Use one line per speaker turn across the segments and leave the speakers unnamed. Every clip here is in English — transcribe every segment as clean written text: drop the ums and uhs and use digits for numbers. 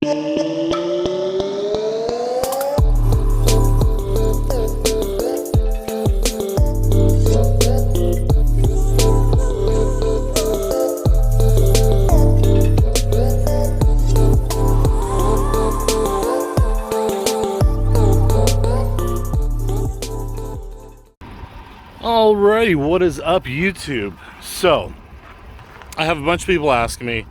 Alrighty, what is up, YouTube? So, I have a bunch of people asking me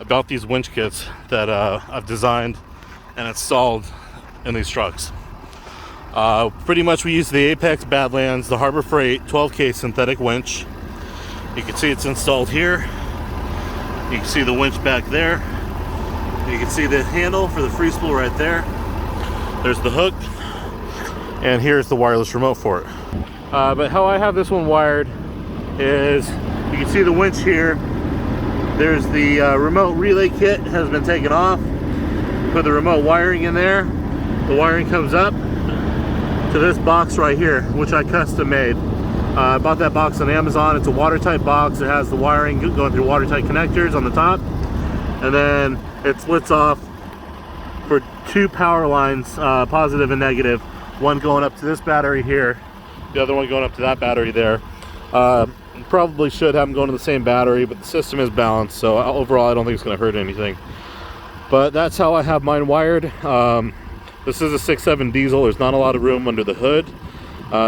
about these winch kits that I've designed and installed in these trucks. Pretty much we use the Apex Badlands, the Harbor Freight 12K synthetic winch. You can see it's installed here. You can see the winch back there. You can see the handle for the free spool right there. There's the hook, and here's the wireless remote for it. But how I have this one wired is, you can see the winch here. There's the remote relay kit has been taken off. Put the remote wiring in there. The wiring comes up to this box right here, which I custom made. I bought that box on Amazon. It's a watertight box. It has the wiring going through watertight connectors on the top, and then it splits off for two power lines, positive and negative. One going up to this battery here, the other one going up to that battery there. Probably should have them going to the same battery, but the system is balanced, so overall I don't think it's going to hurt anything. But that's how I have mine wired. This is a 6.7 diesel. There's not a lot of room under the hood.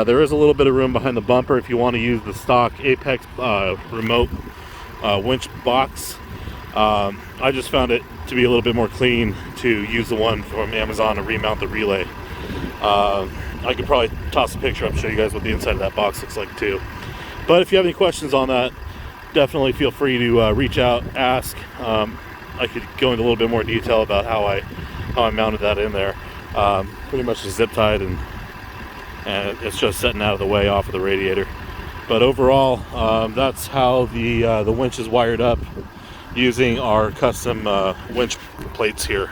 There is a little bit of room behind the bumper if you want to use the stock Apex remote winch box. I just found it to be a little bit more clean to use the one from Amazon to remount the relay. I could probably toss a picture up and show you guys what the inside of that box looks like too. But if you have any questions on that, definitely feel free to reach out, ask. I could go into a little bit more detail about how I mounted that in there. Pretty much just zip tied, and it's just setting out of the way off of the radiator. But overall, that's how the winch is wired up using our custom winch plates here.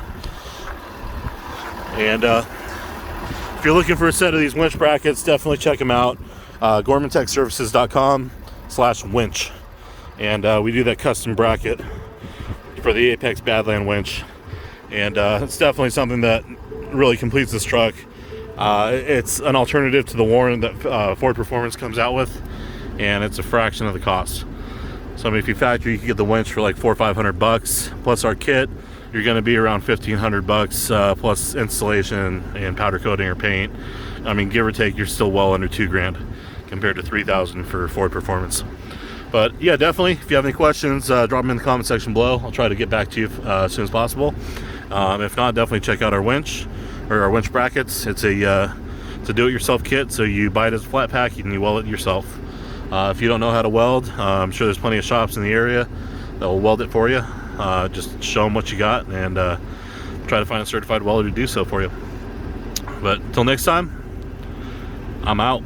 And if you're looking for a set of these winch brackets, definitely check them out. GormanTechServices.com/winch. And we do that custom bracket for the Apex Badland winch. And it's definitely something that really completes this truck. It's an alternative to the Warren that Ford Performance comes out with, and it's a fraction of the cost. So I mean, if you factory, you can get the winch for like $400 or $500 plus our kit. You're going to be around $1,500 plus installation and powder coating or paint. I mean, give or take, you're still well under $2,000 compared to $3,000 for Ford Performance. But yeah, definitely, if you have any questions, drop them in the comment section below. I'll try to get back to you as soon as possible. If not, definitely check out our winch or our winch brackets. It's a do-it-yourself kit, so you buy it as a flat pack and you weld it yourself. If you don't know how to weld, I'm sure there's plenty of shops in the area that will weld it for you. Just show them what you got and try to find a certified welder to do so for you. But until next time, I'm out.